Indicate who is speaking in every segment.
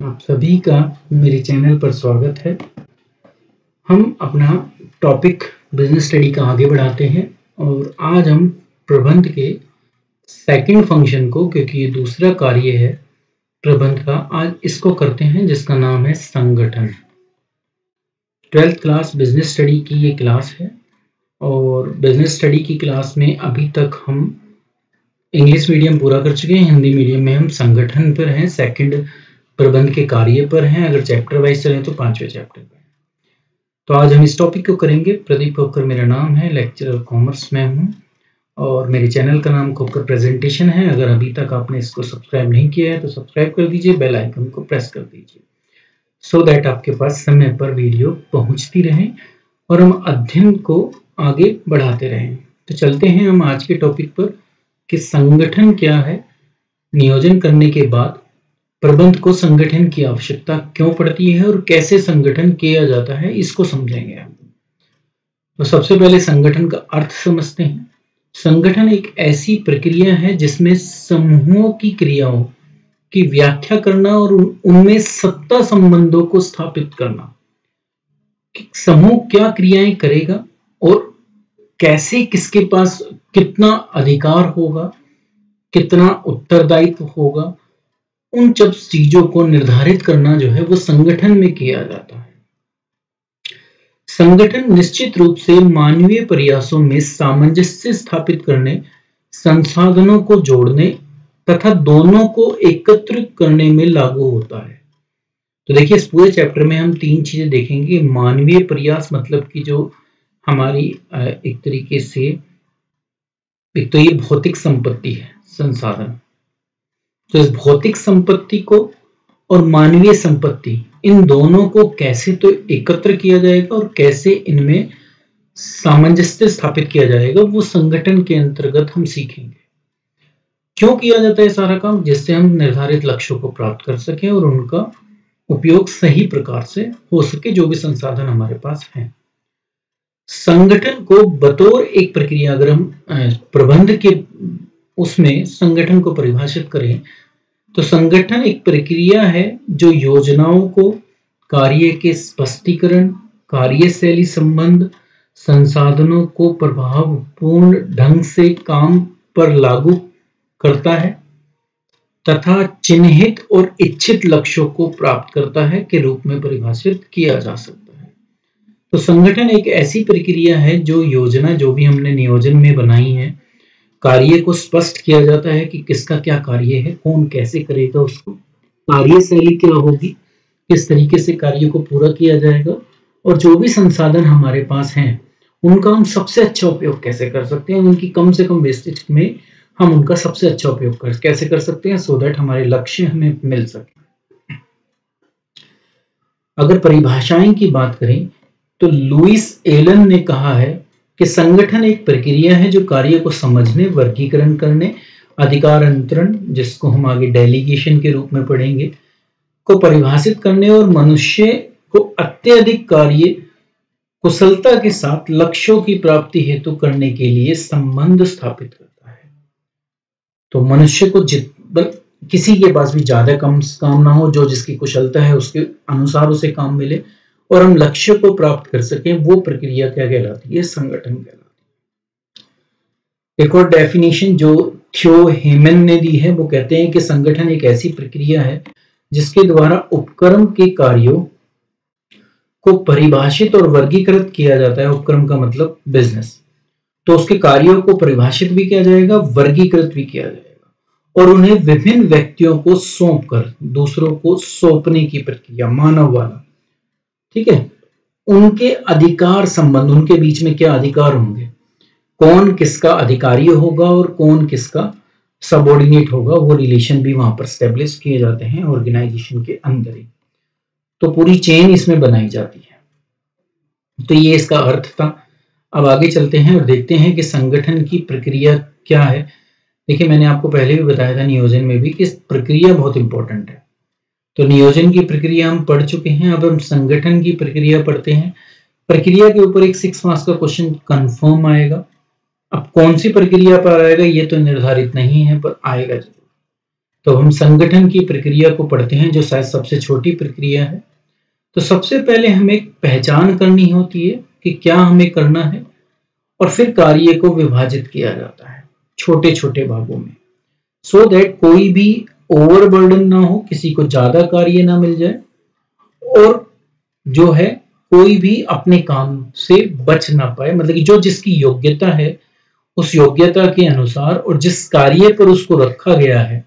Speaker 1: आप सभी का मेरे चैनल पर स्वागत है। हम अपना टॉपिक बिजनेस स्टडी का आगे बढ़ाते हैं और आज हम प्रबंध के सेकंड फंक्शन को, क्योंकि ये दूसरा कार्य है प्रबंध का, आज इसको करते हैं जिसका नाम है संगठन। 12th क्लास बिजनेस स्टडी की ये क्लास है और बिजनेस स्टडी की क्लास में अभी तक हम इंग्लिश मीडियम पूरा कर चुके हैं। हिंदी मीडियम में हम संगठन पर हैं, सेकंड प्रबंध के कार्य पर हैं। अगर चैप्टर वाइज चलें तो 5वें चैप्टर पर। तो आज हम इस टॉपिक को करेंगे। प्रदीप खोकर मेरा नाम है, लेक्चरर कॉमर्स में हूँ और मेरे चैनल का नाम खोकर प्रेजेंटेशन है। अगर अभी तक आपने इसको सब्सक्राइब नहीं किया है तो सब्सक्राइब कर दीजिए, बेल आइकन को प्रेस कर दीजिए सो दैट आपके पास समय पर वीडियो पहुंचती रहे और हम अध्ययन को आगे बढ़ाते रहें। तो चलते हैं हम आज के टॉपिक पर कि संगठन क्या है। नियोजन करने के बाद प्रबंध को संगठन की आवश्यकता क्यों पड़ती है और कैसे संगठन किया जाता है, इसको समझेंगे हम। तो सबसे पहले संगठन का अर्थ समझते हैं। संगठन एक ऐसी प्रक्रिया है जिसमें समूहों की क्रियाओं की व्याख्या करना और उनमें सत्ता संबंधों को स्थापित करना। समूह क्या क्रियाएं करेगा और कैसे, किसके पास कितना अधिकार होगा, कितना उत्तरदायित्व होगा, उन सब चीजों को निर्धारित करना जो है वो संगठन में किया जाता है। संगठन निश्चित रूप से मानवीय प्रयासों में सामंजस्य स्थापित करने, संसाधनों को जोड़ने तथा दोनों को एकत्र करने में लागू होता है। तो देखिए, इस पूरे चैप्टर में हम 3 चीजें देखेंगे। मानवीय प्रयास मतलब कि जो हमारी एक तरीके से, एक तो ये भौतिक संपत्ति है, संसाधन, तो इस भौतिक संपत्ति को और मानवीय संपत्ति, इन दोनों को कैसे तो एकत्र किया जाएगा और कैसे इनमें सामंजस्य स्थापित किया जाएगा, वो संगठन के अंतर्गत हम सीखेंगे। क्यों किया जाता है सारा काम? जिससे हम निर्धारित लक्ष्यों को प्राप्त कर सकें और उनका उपयोग सही प्रकार से हो सके, जो भी संसाधन हमारे पास हैं। संगठन को बतौर एक प्रक्रिया, अगर हम प्रबंध के उसमें संगठन को परिभाषित करें तो संगठन एक प्रक्रिया है जो योजनाओं को, कार्य के स्पष्टीकरण, कार्यशैली संबंध, संसाधनों को प्रभावपूर्ण ढंग से काम पर लागू करता है तथा चिन्हित और इच्छित लक्ष्यों को प्राप्त करता है के रूप में परिभाषित किया जा सकता है। तो संगठन एक ऐसी प्रक्रिया है जो योजना, जो भी हमने नियोजन में बनाई है, कार्य को स्पष्ट किया जाता है कि किसका क्या कार्य है, कौन कैसे करेगा उसको, कार्यशैली क्या होगी, किस तरीके से कार्य को पूरा किया जाएगा, और जो भी संसाधन हमारे पास हैं उनका हम सबसे अच्छा उपयोग कैसे कर सकते हैं, उनकी कम से कम वेस्टेज में हम उनका सबसे अच्छा उपयोग कैसे कर सकते हैं, सो दैट हमारे लक्ष्य हमें मिल सके। अगर परिभाषाएं की बात करें तो लुइस एलन ने कहा है कि संगठन एक प्रक्रिया है जो कार्य को समझने, वर्गीकरण करने, अधिकार अंतरण, जिसको हम आगे डेलीगेशन के रूप में पढ़ेंगे, को परिभाषित करने और मनुष्य को अत्यधिक कार्य कुशलता के साथ लक्ष्यों की प्राप्ति हेतु करने के लिए संबंध स्थापित करता है। तो मनुष्य को किसी के पास भी ज्यादा काम ना हो, जो जिसकी कुशलता है उसके अनुसार उसे काम मिले और हम लक्ष्य को प्राप्त कर सकें, वो प्रक्रिया क्या कहलाती है? संगठन कहलाती है। एक और डेफिनेशन जो थियो हेमन ने दी है, वो कहते हैं कि संगठन एक ऐसी प्रक्रिया है जिसके द्वारा उपक्रम के कार्यों को परिभाषित और वर्गीकृत किया जाता है। उपक्रम का मतलब बिजनेस, तो उसके कार्यों को परिभाषित भी किया जाएगा, वर्गीकृत भी किया जाएगा और उन्हें विभिन्न व्यक्तियों को सौंपकर दूसरों को सौंपने की प्रक्रिया, मानव वाला, ठीक है। उनके अधिकार संबंध, उनके बीच में क्या अधिकार होंगे, कौन किसका अधिकारी होगा और कौन किसका सबऑर्डिनेट होगा, वो रिलेशन भी वहां पर स्टेब्लिश किए जाते हैं ऑर्गेनाइजेशन के अंदर ही। तो पूरी चेन इसमें बनाई जाती है। तो ये इसका अर्थ था। अब आगे चलते हैं और देखते हैं कि संगठन की प्रक्रिया क्या है। देखिए, मैंने आपको पहले भी बताया था नियोजन में भी कि प्रक्रिया बहुत इंपॉर्टेंट है। तो नियोजन की प्रक्रिया हम पढ़ चुके हैं, अब हम संगठन की प्रक्रिया पढ़ते हैं। प्रक्रिया के ऊपर एक 6 मार्क्स का क्वेश्चन कंफर्म आएगा। अब कौन सी प्रक्रिया पर आएगा ये तो निर्धारित नहीं है, पर आएगा जरूर। तो हम संगठन की प्रक्रिया को पढ़ते हैं, जो शायद सबसे छोटी प्रक्रिया है। तो सबसे पहले हमें पहचान करनी होती है कि क्या हमें करना है, और फिर कार्य को विभाजित किया जाता है छोटे छोटे भागों में, सो दैट कोई भी ओवरबर्डन ना हो, किसी को ज्यादा कार्य ना मिल जाए, और जो है कोई भी अपने काम से बच ना पाए। मतलब कि जो जिसकी योग्यता है उस योग्यता के अनुसार और जिस कार्य पर उसको रखा गया है,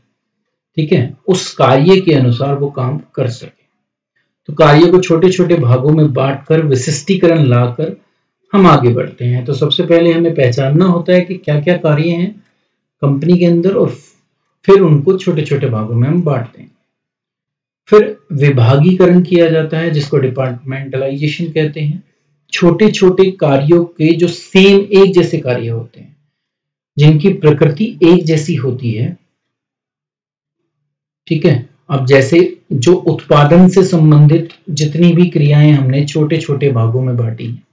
Speaker 1: ठीक है, उस कार्य के अनुसार वो काम कर सके। तो कार्य को छोटे छोटे भागों में बांटकर विशिष्टीकरण लाकर हम आगे बढ़ते हैं। तो सबसे पहले हमें पहचानना होता है कि क्या क्या कार्य हैं कंपनी के अंदर, और फिर उनको छोटे छोटे भागों में हम बांटते हैं। फिर विभागीकरण किया जाता है, जिसको डिपार्टमेंटलाइजेशन कहते हैं। छोटे छोटे कार्यों के जो सेम एक जैसे कार्य होते हैं, जिनकी प्रकृति एक जैसी होती है, ठीक है। अब जैसे जो उत्पादन से संबंधित जितनी भी क्रियाएं हमने छोटे छोटे भागों में बांटी हैं,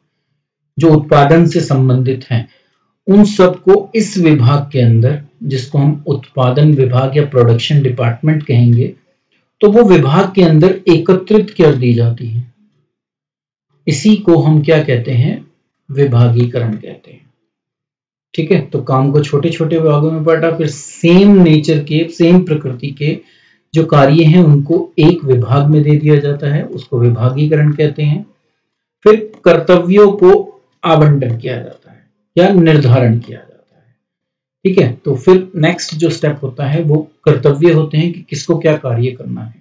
Speaker 1: जो उत्पादन से संबंधित हैं, उन सबको इस विभाग के अंदर, जिसको हम उत्पादन विभाग या प्रोडक्शन डिपार्टमेंट कहेंगे, तो वो विभाग के अंदर एकत्रित कर दी जाती है। इसी को हम क्या कहते हैं, विभागीकरण कहते हैं, ठीक है। तो काम को छोटे छोटे विभागों में बांटा, फिर सेम नेचर के, सेम प्रकृति के जो कार्य हैं उनको एक विभाग में दे दिया जाता है, उसको विभागीकरण कहते हैं। फिर कर्तव्यों को आवंटन किया जाता है या निर्धारण किया जाता है, ठीक है। तो फिर नेक्स्ट जो स्टेप होता है वो कर्तव्य होते हैं कि किसको क्या कार्य करना है,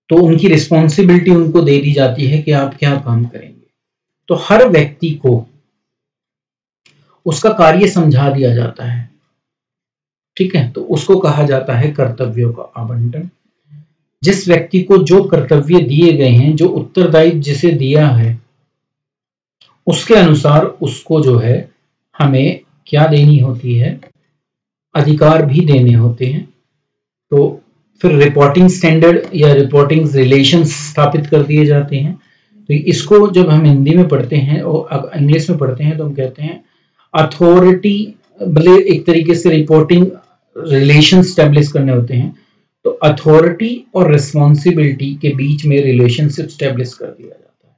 Speaker 1: तो उनकी रिस्पॉन्सिबिलिटी उनको दे दी जाती है कि आप क्या काम करेंगे। तो हर व्यक्ति को उसका कार्य समझा दिया जाता है, ठीक है। तो उसको कहा जाता है कर्तव्यों का आवंटन। जिस व्यक्ति को जो कर्तव्य दिए गए हैं, जो उत्तरदायित्व जिसे दिया है, उसके अनुसार उसको जो है हमें क्या देनी होती है, अधिकार भी देने होते हैं। तो फिर रिपोर्टिंग स्टैंडर्ड या रिपोर्टिंग रिलेशंस स्थापित कर दिए जाते हैं। तो इसको जब हम हिंदी में पढ़ते हैं और इंग्लिश में पढ़ते हैं तो हम कहते हैं अथॉरिटी, भले एक तरीके से रिपोर्टिंग रिलेशन स्टैब्लिश करने होते हैं, तो अथॉरिटी और रिस्पॉन्सिबिलिटी के बीच में रिलेशनशिप स्टैब्लिश कर दिया जाता है।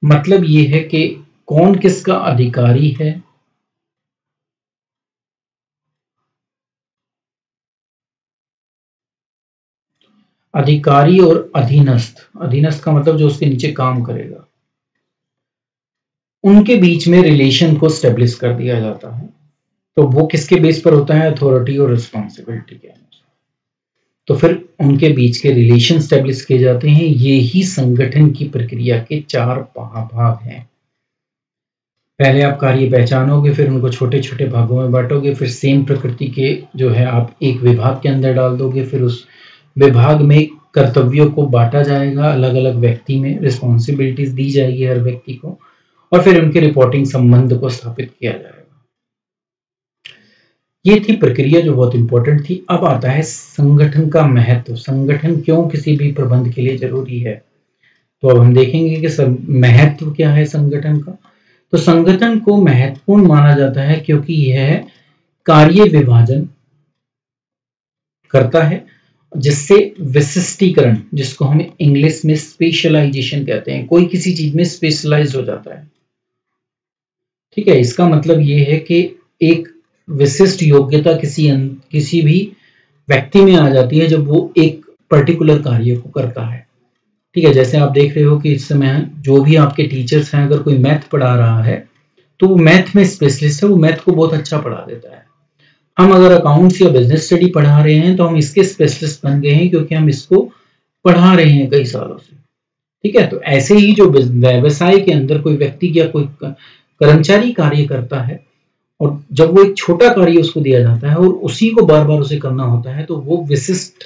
Speaker 1: मतलब ये है कि कौन किसका अधिकारी है, अधिकारी और अधीनस्थ, अधीनस्थ का मतलब जो उसके नीचे काम करेगा, उनके बीच में रिलेशन को स्टेब्लिश कर दिया जाता है। तो वो किसके बेस पर होता है, अथॉरिटी और रिस्पॉन्सिबिलिटी के अनुसार। तो फिर उनके बीच के रिलेशन स्टेब्लिश किए जाते हैं। ये ही संगठन की प्रक्रिया के 4 भाग हैं। पहले आप कार्य पहचानोगे, फिर उनको छोटे छोटे भागों में बांटोगे, फिर सेम प्रकृति के जो है आप एक विभाग के अंदर डाल दोगे, फिर उस विभाग में कर्तव्यों को बांटा जाएगा, अलग अलग व्यक्ति में रिस्पॉन्सिबिलिटीज दी जाएगी हर व्यक्ति को, और फिर उनके रिपोर्टिंग संबंध को स्थापित किया जाएगा। ये थी प्रक्रिया जो बहुत इंपॉर्टेंट थी। अब आता है संगठन का महत्व, संगठन क्यों किसी भी प्रबंध के लिए जरूरी है। तो अब हम देखेंगे कि महत्व क्या है संगठन का। तो संगठन को महत्वपूर्ण माना जाता है क्योंकि यह कार्य विभाजन करता है, जिससे विशिष्टीकरण, जिसको हम इंग्लिश में स्पेशलाइजेशन कहते हैं, कोई किसी चीज में स्पेशलाइज हो जाता है, ठीक है। इसका मतलब ये है कि एक विशिष्ट योग्यता किसी भी व्यक्ति में आ जाती है जब वो एक पर्टिकुलर कार्य को करता है, ठीक है। जैसे आप देख रहे हो कि इस समय जो भी आपके टीचर्स हैं, अगर कोई मैथ पढ़ा रहा है तो वो मैथ में स्पेशलिस्ट है, वो मैथ को बहुत अच्छा पढ़ा देता है। हम अगर अकाउंट्स या बिजनेस स्टडी पढ़ा रहे हैं तो हम इसके स्पेशलिस्ट बन गए हैं क्योंकि हम इसको पढ़ा रहे हैं कई सालों से, ठीक है। तो ऐसे ही जो व्यवसाय के अंदर कोई व्यक्ति या कोई कर्मचारी कार्य करता है, और जब वो एक छोटा कार्य उसको दिया जाता है और उसी को बार बार उसे करना होता है, तो वो विशिष्ट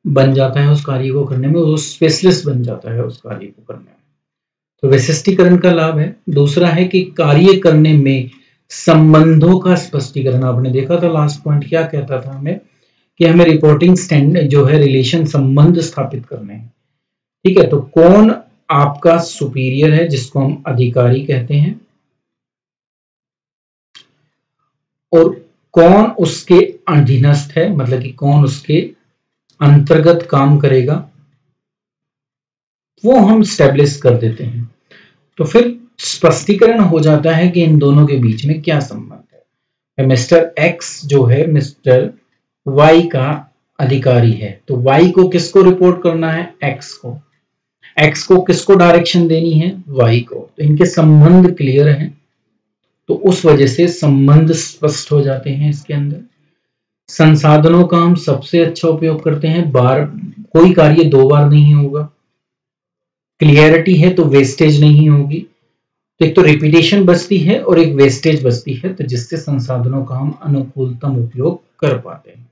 Speaker 1: बन जाता है उस कार्य को करने में, वो स्पेशलिस्ट बन जाता है उस कार्य को करने में। तो विशिष्टीकरण का लाभ है। दूसरा है कि कार्य करने में संबंधों का स्पष्टीकरण। आपने देखा था लास्ट पॉइंट क्या कहता था हमें, कि हमें रिपोर्टिंग स्टैंडर्ड जो है रिलेशन संबंध स्थापित करने हैं, ठीक है। तो कौन आपका सुपीरियर है, जिसको हम अधिकारी कहते हैं, और कौन उसके अधीनस्थ है, मतलब कि कौन उसके अंतर्गत काम करेगा, वो हम स्टेब्लिश कर देते हैं। तो फिर स्पष्टीकरण हो जाता है कि इन दोनों के बीच में क्या संबंध है। मिस्टर एक्स जो है मिस्टर वाई का अधिकारी है, तो वाई को किसको रिपोर्ट करना है, एक्स को। एक्स को किसको डायरेक्शन देनी है, वाई को। तो इनके संबंध क्लियर हैं, तो उस वजह से संबंध स्पष्ट हो जाते हैं इसके अंदर। संसाधनों का हम सबसे अच्छा उपयोग करते हैं, कोई कार्य 2 बार नहीं होगा, क्लियरिटी है तो वेस्टेज नहीं होगी। तो एक तो रिपीटेशन बचती है और एक वेस्टेज बचती है, तो जिससे संसाधनों का हम अनुकूलतम उपयोग कर पाते हैं।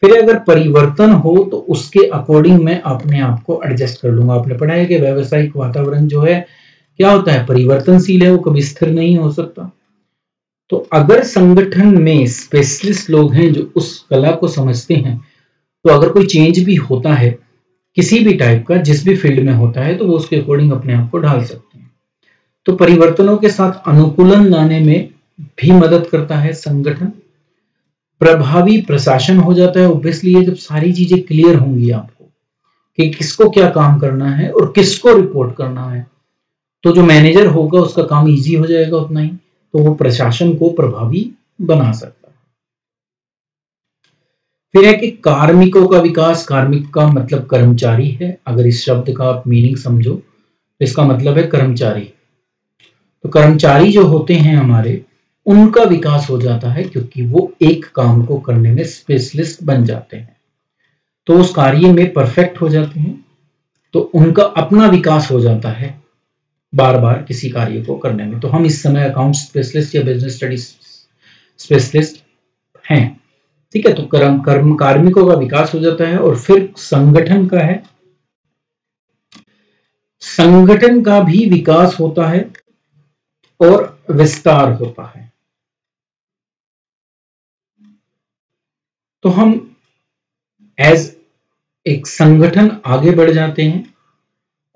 Speaker 1: फिर अगर परिवर्तन हो तो उसके अकॉर्डिंग मैं अपने आप को एडजस्ट कर लूंगा। आपने पढ़ा है कि व्यावसायिक वातावरण जो है क्या होता है, परिवर्तनशील है, वो कभी स्थिर नहीं हो सकता। तो अगर संगठन में स्पेशलिस्ट लोग हैं जो उस कला को समझते हैं, तो अगर कोई चेंज भी होता है किसी भी टाइप का, जिस भी फील्ड में होता है, तो वो उसके अकॉर्डिंग अपने आप को ढाल सकते हैं। तो परिवर्तनों के साथ अनुकूलन लाने में भी मदद करता है संगठन। प्रभावी प्रशासन हो जाता है ऑब्वियसली जब सारी चीजें क्लियर होंगी आपको कि किसको क्या काम करना है और किसको रिपोर्ट करना है, तो जो मैनेजर होगा उसका काम इजी हो जाएगा उतना ही, तो वो प्रशासन को प्रभावी बना सकता है। फिर है कि कार्मिकों का विकास। कार्मिक का मतलब कर्मचारी है, अगर इस शब्द का आप मीनिंग समझो तो इसका मतलब है कर्मचारी। तो कर्मचारी जो होते हैं हमारे, उनका विकास हो जाता है क्योंकि वो एक काम को करने में स्पेशलिस्ट बन जाते हैं, तो उस कार्य में परफेक्ट हो जाते हैं, तो उनका अपना विकास हो जाता है बार बार किसी कार्य को करने में। तो हम इस समय अकाउंट स्पेशलिस्ट या बिजनेस स्टडीज स्पेशलिस्ट हैं, ठीक है। तो कार्मिकों का विकास हो जाता है। और फिर संगठन का है, संगठन का भी विकास होता है और विस्तार होता है। तो हम एज एक संगठन आगे बढ़ जाते हैं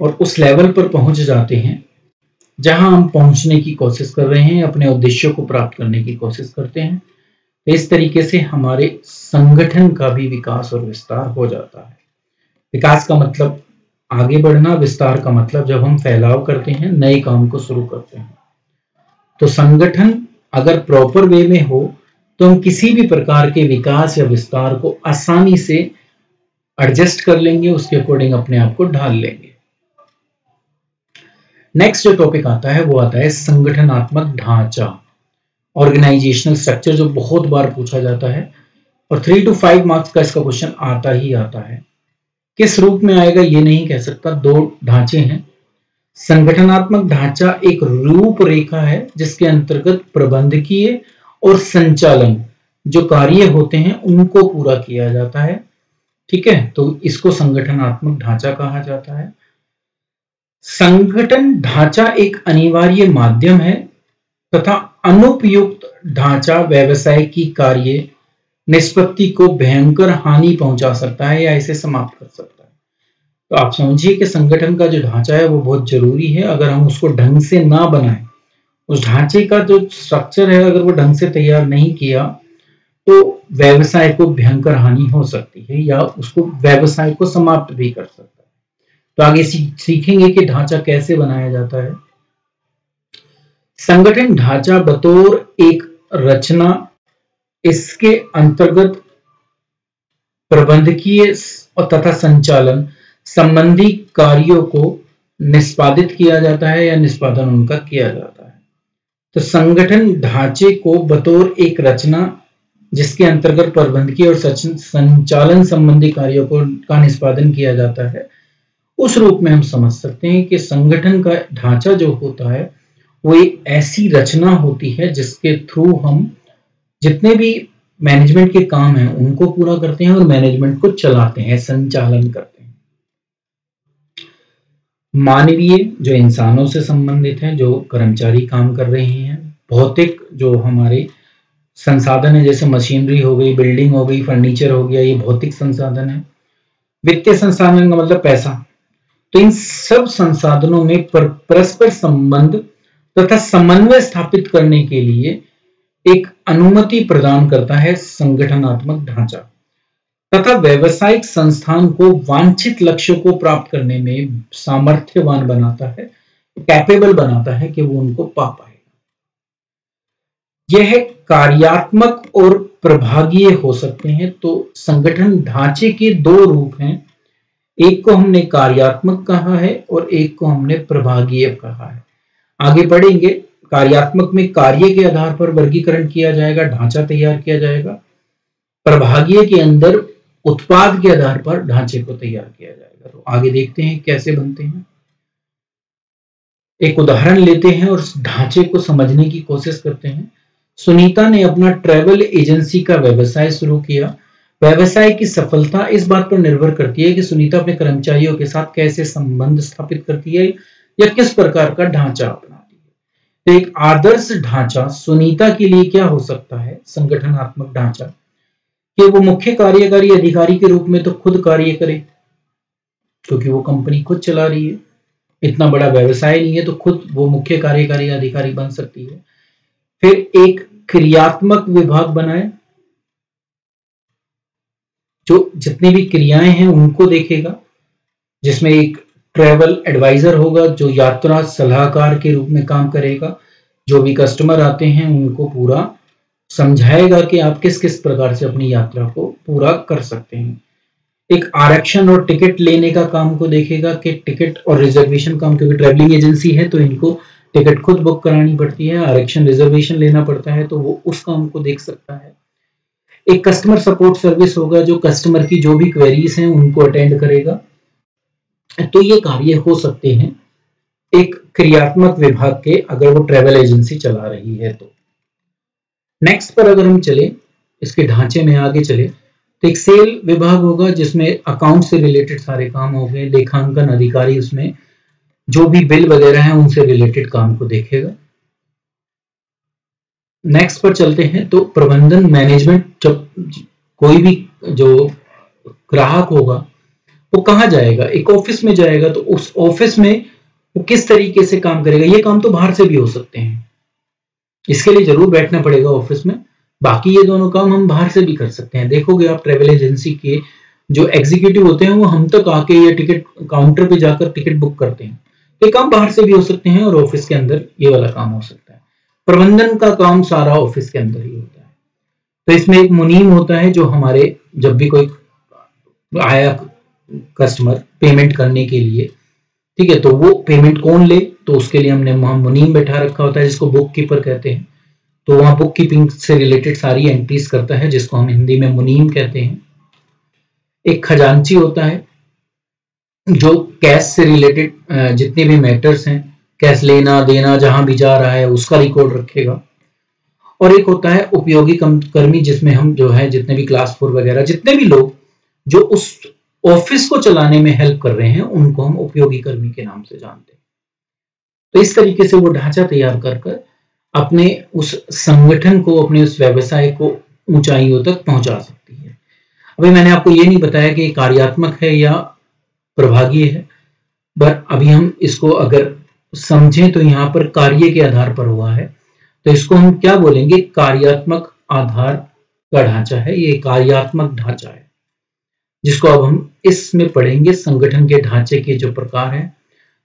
Speaker 1: और उस लेवल पर पहुंच जाते हैं जहां हम पहुंचने की कोशिश कर रहे हैं, अपने उद्देश्यों को प्राप्त करने की कोशिश करते हैं। तो इस तरीके से हमारे संगठन का भी विकास और विस्तार हो जाता है। विकास का मतलब आगे बढ़ना, विस्तार का मतलब जब हम फैलाव करते हैं, नए काम को शुरू करते हैं। तो संगठन अगर प्रॉपर वे में हो तो हम किसी भी प्रकार के विकास या विस्तार को आसानी से एडजस्ट कर लेंगे, उसके अकॉर्डिंग अपने आप को ढाल लेंगे। नेक्स्ट जो टॉपिक आता है वो आता है संगठनात्मक ढांचा, ऑर्गेनाइजेशनल स्ट्रक्चर, जो बहुत बार पूछा जाता है और 3 to 5 मार्क्स का इसका क्वेश्चन आता ही आता है। किस रूप में आएगा ये नहीं कह सकता, 2 ढांचे हैं। संगठनात्मक ढांचा एक रूपरेखा है जिसके अंतर्गत प्रबंधकीय और संचालन जो कार्य होते हैं उनको पूरा किया जाता है, ठीक है। तो इसको संगठनात्मक ढांचा कहा जाता है। संगठन ढांचा एक अनिवार्य माध्यम है तथा अनुपयुक्त ढांचा व्यवसाय की कार्य निष्पत्ति को भयंकर हानि पहुंचा सकता है या इसे समाप्त कर सकता है। तो आप समझिए कि संगठन का जो ढांचा है वो बहुत जरूरी है। अगर हम उसको ढंग से ना बनाएं, उस ढांचे का जो स्ट्रक्चर है अगर वो ढंग से तैयार नहीं किया, तो व्यवसाय को भयंकर हानि हो सकती है या उसको व्यवसाय को समाप्त भी कर सकता है। तो आगे सीखेंगे कि ढांचा कैसे बनाया जाता है। संगठन ढांचा बतौर एक रचना, इसके अंतर्गत प्रबंधकीय तथा संचालन संबंधी कार्यों को निष्पादित किया जाता है या निष्पादन उनका किया जाता है। तो संगठन ढांचे को बतौर एक रचना जिसके अंतर्गत प्रबंधकीय और संचालन संबंधी कार्यों का निष्पादन किया जाता है, उस रूप में हम समझ सकते हैं कि संगठन का ढांचा जो होता है वो एक ऐसी रचना होती है जिसके थ्रू हम जितने भी मैनेजमेंट के काम हैं उनको पूरा करते हैं और मैनेजमेंट को चलाते हैं, संचालन करते हैं। मानवीय जो इंसानों से संबंधित है, जो कर्मचारी काम कर रहे हैं। भौतिक जो हमारे संसाधन है, जैसे मशीनरी हो गई, बिल्डिंग हो गई, फर्नीचर हो गया, ये भौतिक संसाधन है। वित्तीय संसाधन का मतलब पैसा। तो इन सब संसाधनों में परस्पर संबंध तथा समन्वय स्थापित करने के लिए एक अनुमति प्रदान करता है संगठनात्मक ढांचा, तथा व्यावसायिक संस्थान को वांछित लक्ष्य को प्राप्त करने में सामर्थ्यवान बनाता है, कैपेबल बनाता है कि वो उनको पा पाए। यह कार्यात्मक और प्रभागीय हो सकते हैं। तो संगठन ढांचे के दो रूप हैं, एक को हमने कार्यात्मक कहा है और एक को हमने प्रभागीय कहा है। आगे पढ़ेंगे। कार्यात्मक में कार्य के आधार पर वर्गीकरण किया जाएगा, ढांचा तैयार किया जाएगा। प्रभागीय के अंदर उत्पाद के आधार पर ढांचे को तैयार किया जाएगा। तो आगे देखते हैं कैसे बनते हैं। एक उदाहरण लेते हैं और ढांचे को समझने की कोशिश करते हैं। सुनीता ने अपना ट्रैवल एजेंसी का व्यवसाय शुरू किया। व्यवसाय की सफलता इस बात पर निर्भर करती है कि सुनीता अपने कर्मचारियों के साथ कैसे संबंध स्थापित करती है या किस प्रकार का ढांचा अपनाती है। तो एक आदर्श ढांचा सुनीता के लिए क्या हो सकता है? संगठनात्मक ढांचा कि वो मुख्य कार्यकारी अधिकारी के रूप में तो खुद कार्य करे, क्योंकि वो कंपनी खुद चला रही है, इतना बड़ा व्यवसाय नहीं है, तो खुद वो मुख्य कार्यकारी अधिकारी बन सकती है। फिर एक क्रियात्मक विभाग बनाए जो जितनी भी क्रियाएं हैं उनको देखेगा, जिसमें एक ट्रैवल एडवाइजर होगा जो यात्रा सलाहकार के रूप में काम करेगा, जो भी कस्टमर आते हैं उनको पूरा समझाएगा कि आप किस किस प्रकार से अपनी यात्रा को पूरा कर सकते हैं। एक आरक्षण और टिकट लेने का काम को देखेगा कि टिकट और रिजर्वेशन काम, क्योंकि ट्रैवलिंग एजेंसी है तो इनको टिकट खुद बुक करानी पड़ती है, आरक्षण रिजर्वेशन लेना पड़ता है, तो वो उस काम को देख सकता है। एक कस्टमर सपोर्ट सर्विस होगा जो कस्टमर की जो भी क्वेरीज हैं उनको अटेंड करेगा। तो ये कार्य हो सकते हैं एक क्रियात्मक विभाग के, अगर वो ट्रैवल एजेंसी चला रही है तो। नेक्स्ट पर अगर हम चले, इसके ढांचे में आगे चले, तो एक सेल विभाग होगा जिसमें अकाउंट से रिलेटेड सारे काम हो गए। लेखांकन अधिकारी उसमें जो भी बिल वगैरह हैं उनसे रिलेटेड काम को देखेगा। नेक्स्ट पर चलते हैं तो प्रबंधन मैनेजमेंट, जब कोई भी जो ग्राहक होगा वो कहाँ जाएगा? एक ऑफिस में जाएगा, तो उस ऑफिस में वो किस तरीके से काम करेगा? ये काम तो बाहर से भी हो सकते हैं, इसके लिए जरूर बैठना पड़ेगा ऑफिस में। बाकी ये दोनों काम हम बाहर से भी कर सकते हैं। देखोगे आप ट्रैवल एजेंसी के जो एग्जीक्यूटिव होते हैं वो हम तक आके या टिकट काउंटर पे जाकर टिकट बुक करते हैं। ये काम बाहर से भी हो सकते हैं और ऑफिस के अंदर ये वाला काम हो सकता है। प्रबंधन का काम सारा ऑफिस के अंदर ही होता है। तो इसमें एक मुनीम होता है जो हमारे, जब भी कोई आया कस्टमर पेमेंट करने के लिए, ठीक है, तो वो पेमेंट कौन ले, तो उसके लिए हमने वहां मुनीम बैठा रखा होता है जिसको बुक कीपर कहते हैं। तो वहां बुक कीपिंग से रिलेटेड सारी एंट्रीज करता है जिसको हम हिंदी में मुनीम कहते हैं। एक खजांची होता है जो कैश से रिलेटेड जितने भी मैटर्स हैं, कैश लेना देना जहां भी जा रहा है उसका रिकॉर्ड रखेगा। और एक होता है उपयोगी कर्मी, जिसमें हम जो है जितने भी क्लास 4 वगैरह जितने भी लोग जो उस ऑफिस को चलाने में हेल्प कर रहे हैं उनको हम उपयोगी कर्मी के नाम से जानते हैं। तो इस तरीके से वो ढांचा तैयार कर अपने उस संगठन को, अपने उस व्यवसाय को ऊंचाइयों तक पहुंचा सकती है। अभी मैंने आपको ये नहीं बताया कि कार्यात्मक है या प्रभागीय है, बट अभी हम इसको अगर समझें तो यहाँ पर कार्य के आधार पर हुआ है, तो इसको हम क्या बोलेंगे? कार्यात्मक आधार का ढांचा है, ये कार्यात्मक ढांचा है, जिसको अब हम इसमें पढ़ेंगे। संगठन के ढांचे के जो प्रकार हैं,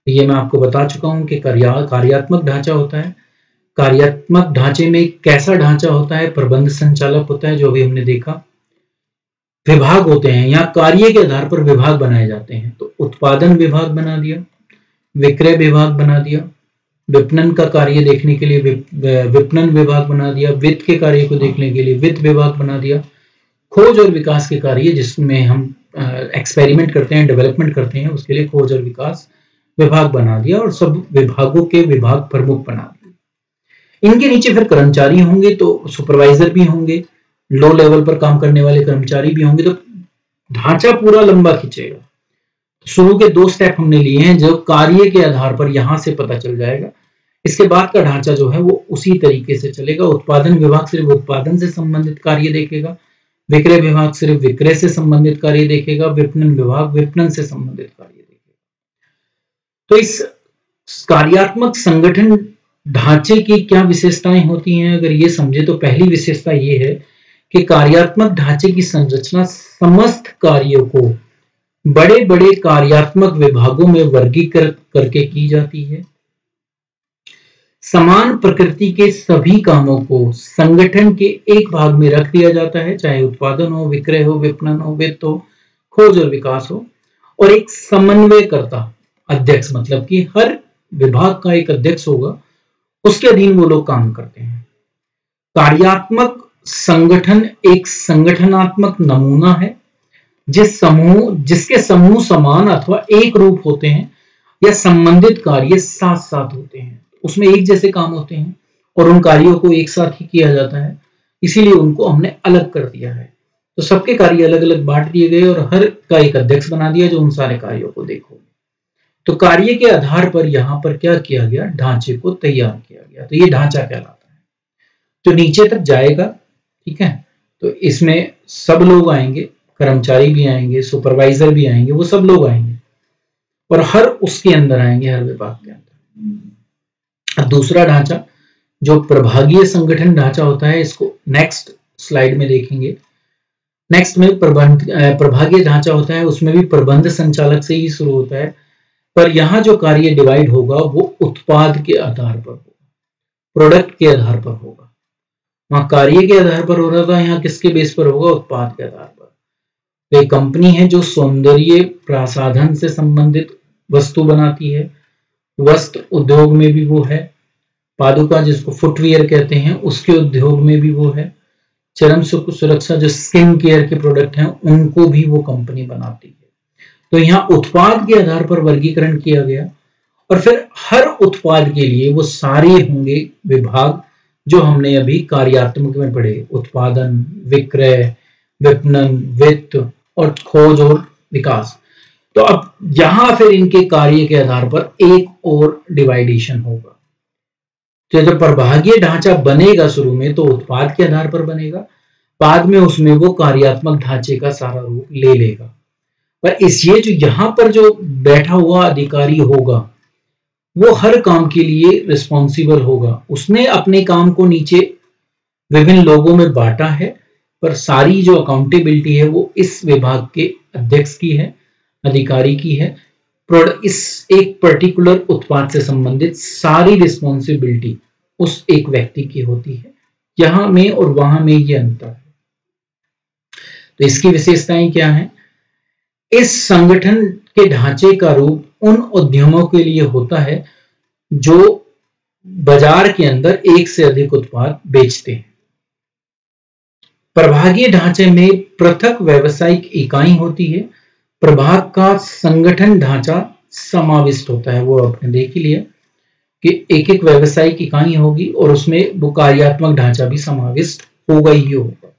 Speaker 1: ये मैं आपको बता चुका हूं कि कार्यात्मक ढांचा होता है। कार्यात्मक ढांचे में कैसा ढांचा होता है? प्रबंध संचालक होता है, जो भी हमने देखा। विभाग होते हैं, यहाँ कार्य के आधार पर विभाग बनाए जाते हैं। तो उत्पादन विभाग बना दिया, विक्रय विभाग बना दिया, विपणन का कार्य देखने के लिए विपणन विभाग बना दिया, वित्त के कार्य को देखने के लिए वित्त विभाग बना दिया, खोज और विकास के कार्य जिसमें हम एक्सपेरिमेंट करते हैं, डेवलपमेंट करते हैं, उसके लिए खोज और विकास विभाग बना दिया, और सब विभागों के विभाग प्रमुख बना दिए। इनके नीचे फिर कर्मचारी होंगे, तो सुपरवाइजर भी होंगे, लो लेवल पर काम करने वाले कर्मचारी भी होंगे। तो ढांचा पूरा लंबा खींचेगा। शुरू के 2 स्टेप हमने लिए हैं जो कार्य के आधार पर यहां से पता चल जाएगा। इसके बाद का ढांचा जो है वो उसी तरीके से चलेगा। उत्पादन विभाग सिर्फ उत्पादन से संबंधित कार्य देखेगा, विक्रय विभाग सिर्फ विक्रय से संबंधित कार्य देखेगा, विपणन विभाग विपणन से संबंधित कार्य देखेगा। तो इस कार्यात्मक संगठन ढांचे की क्या विशेषताएं होती हैं, अगर ये समझे तो पहली विशेषता ये है कि कार्यात्मक ढांचे की संरचना समस्त कार्यों को बड़े बड़े कार्यात्मक विभागों में वर्गीकृत करके की जाती है। समान प्रकृति के सभी कामों को संगठन के एक भाग में रख दिया जाता है, चाहे उत्पादन हो, विक्रय हो, विपणन हो, वित्त हो, खोज और विकास हो, और एक समन्वयकर्ता अध्यक्ष, मतलब कि हर विभाग का एक अध्यक्ष होगा, उसके अधीन वो लोग काम करते हैं। कार्यात्मक संगठन एक संगठनात्मक नमूना है जिसके समूह समान अथवा एक रूप होते हैं या संबंधित कार्य साथ साथ होते हैं। उसमें एक जैसे काम होते हैं और उन कार्यों को एक साथ ही किया जाता है, इसीलिए उनको हमने अलग कर दिया है। तो सबके कार्य अलग अलग बांट दिए गए और हर का एक अध्यक्ष बना दिया जो उन सारे कार्यों को देखो। तो कार्य के आधार पर यहाँ पर क्या किया गया, ढांचे को तैयार किया गया। तो ये ढांचा कहलाता है। तो नीचे तक जाएगा, ठीक है। तो इसमें सब लोग आएंगे, कर्मचारी भी आएंगे, सुपरवाइजर भी आएंगे, वो सब लोग आएंगे और हर उसके अंदर आएंगे, हर विभाग के अंदर। अब दूसरा ढांचा जो प्रभागीय संगठन ढांचा होता है, इसको नेक्स्ट स्लाइड में देखेंगे। नेक्स्ट में प्रभागीय ढांचा होता है, उसमें भी प्रबंध संचालक से ही शुरू होता है, पर यहाँ जो कार्य डिवाइड होगा वो उत्पाद के आधार पर होगा, प्रोडक्ट के आधार पर होगा। वहां कार्य के आधार पर हो रहा था, यहाँ किसके बेस पर होगा, उत्पाद के आधार पर। तो एक कंपनी है जो सौंदर्य प्रसाधन से संबंधित वस्तु बनाती है, वस्त्र उद्योग में भी वो है, पादुका जिसको फुटवियर कहते हैं उसके उद्योग में भी वो है, चरम सुरक्षा जो स्किन केयर के प्रोडक्ट हैं उनको भी वो कंपनी बनाती है। तो यहाँ उत्पाद के आधार पर वर्गीकरण किया गया और फिर हर उत्पाद के लिए वो सारे होंगे विभाग जो हमने अभी कार्यात्मक में पढ़े, उत्पादन, विक्रय, विपणन, वित्त और खोज और विकास। तो अब यहां फिर इनके कार्य के आधार पर एक और डिवाइडेशन होगा। तो जब प्रभागीय ढांचा बनेगा शुरू में तो उत्पाद के आधार पर बनेगा, बाद में उसमें वो कार्यात्मक ढांचे का सारा रूप ले लेगा। पर इस ये जो यहां पर जो बैठा हुआ अधिकारी होगा वो हर काम के लिए रिस्पॉन्सिबल होगा। उसने अपने काम को नीचे विभिन्न लोगों में बांटा है, पर सारी जो अकाउंटेबिलिटी है वो इस विभाग के अध्यक्ष की है, अधिकारी की है। इस एक पर्टिकुलर उत्पाद से संबंधित सारी रिस्पॉन्सिबिलिटी उस एक व्यक्ति की होती है। यहां में और वहां में ये अंतर है। तो इसकी विशेषताएं क्या हैं? इस संगठन के ढांचे का रूप उन उद्यमों के लिए होता है जो बाजार के अंदर एक से अधिक उत्पाद बेचते हैं। प्रभागीय ढांचे में पृथक व्यावसायिक इकाई होती है, प्रभाग का संगठन ढांचा समाविष्ट होता है। वो आपने देख ही लिया कि एक एक व्यावसायिक इकाई होगी और उसमें वो कार्यात्मक ढांचा भी समाविष्ट होगा ही होगा।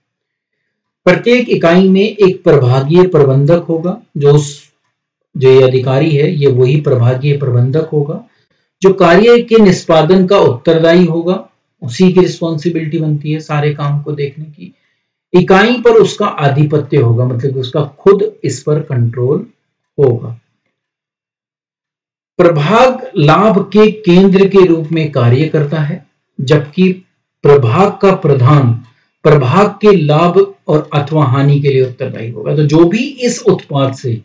Speaker 1: प्रत्येक इकाई में एक प्रभागीय प्रबंधक होगा, जो ये अधिकारी है ये वही प्रभागीय प्रबंधक होगा जो कार्य के निष्पादन का उत्तरदायी होगा। उसी की रिस्पॉन्सिबिलिटी बनती है सारे काम को देखने की। इकाई पर उसका आधिपत्य होगा, मतलब उसका खुद इस पर कंट्रोल होगा। प्रभाग लाभ के केंद्र के रूप में कार्य करता है, जबकि प्रभाग का प्रधान प्रभाग के लाभ और अथवा हानि के लिए उत्तरदायी होगा। तो जो भी इस उत्पाद से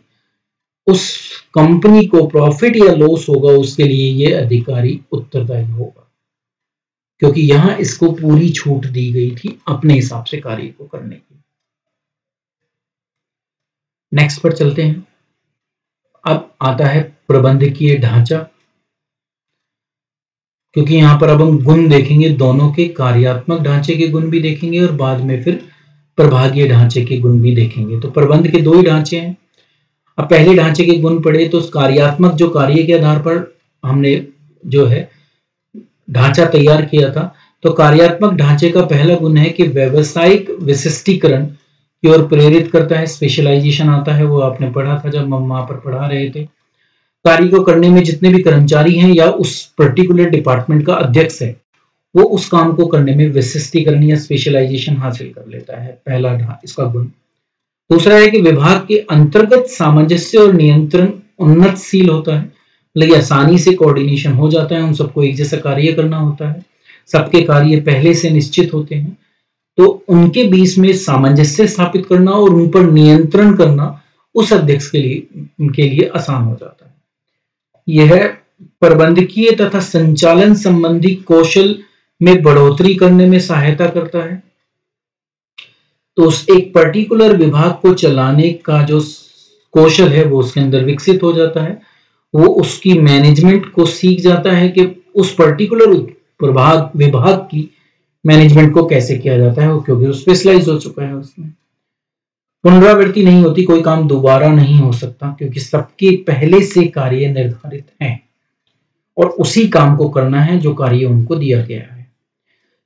Speaker 1: उस कंपनी को प्रॉफिट या लॉस होगा उसके लिए ये अधिकारी उत्तरदायी होगा, क्योंकि यहां इसको पूरी छूट दी गई थी अपने हिसाब से कार्य को करने की। नेक्स्ट पर चलते हैं। अब आता है प्रबंधकीय ढांचा, क्योंकि यहां पर अब हम गुण देखेंगे, दोनों के कार्यात्मक ढांचे के गुण भी देखेंगे और बाद में फिर प्रभागीय ढांचे के गुण भी देखेंगे। तो प्रबंध के दो ही ढांचे हैं। अब पहले ढांचे के गुण पढ़े तो कार्यात्मक जो कार्य के आधार पर हमने जो है ढांचा तैयार किया था, तो कार्यात्मक ढांचे का पहला गुण है कि व्यावसायिक विशिष्टीकरण की ओर प्रेरित करता है। स्पेशलाइजेशन आता है, वो आपने पढ़ा था जब हम वहां पर पढ़ा रहे थे। कार्य को करने में जितने भी कर्मचारी हैं या उस पर्टिकुलर डिपार्टमेंट का अध्यक्ष है वो उस काम को करने में विशिष्टीकरण या स्पेशलाइजेशन हासिल कर लेता है, पहला इसका गुण। दूसरा है कि विभाग के अंतर्गत सामंजस्य और नियंत्रण उन्नतशील होता है। लेकिन आसानी से कोऑर्डिनेशन हो जाता है, उन सबको एक जैसा कार्य करना होता है, सबके कार्य पहले से निश्चित होते हैं, तो उनके बीच में सामंजस्य स्थापित करना और उन पर नियंत्रण करना उस अध्यक्ष के लिए आसान हो जाता है। यह प्रबंधकीय तथा संचालन संबंधी कौशल में बढ़ोतरी करने में सहायता करता है। तो उस एक पर्टिकुलर विभाग को चलाने का जो कौशल है वो उसके अंदर विकसित हो जाता है, वो उसकी मैनेजमेंट को सीख जाता है कि उस पर्टिकुलर विभाग की मैनेजमेंट को कैसे किया जाता है, क्योंकि वो स्पेशलाइज हो चुका है उसमें। पुनरावृत्ति नहीं होती, कोई काम दोबारा नहीं हो सकता, क्योंकि सबके पहले से कार्य निर्धारित हैं और उसी काम को करना है जो कार्य उनको दिया गया है।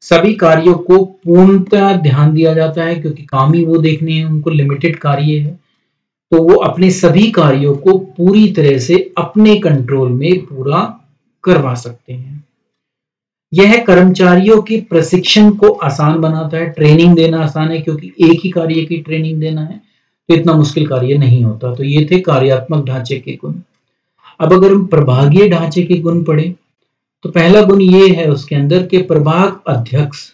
Speaker 1: सभी कार्यों को पूर्णतः ध्यान दिया जाता है, क्योंकि काम ही वो देखने हैं, उनको लिमिटेड कार्य है, तो वो अपने सभी कार्यों को पूरी तरह से अपने कंट्रोल में पूरा करवा सकते हैं। यह कर्मचारियों के प्रशिक्षण को आसान बनाता है, ट्रेनिंग देना आसान है, क्योंकि एक ही कार्य की ट्रेनिंग देना है तो इतना मुश्किल कार्य नहीं होता। तो ये थे कार्यात्मक ढांचे के गुण। अब अगर हम प्रभागीय ढांचे के गुण पढ़े तो पहला गुण ये है उसके अंदर के प्रभाग अध्यक्ष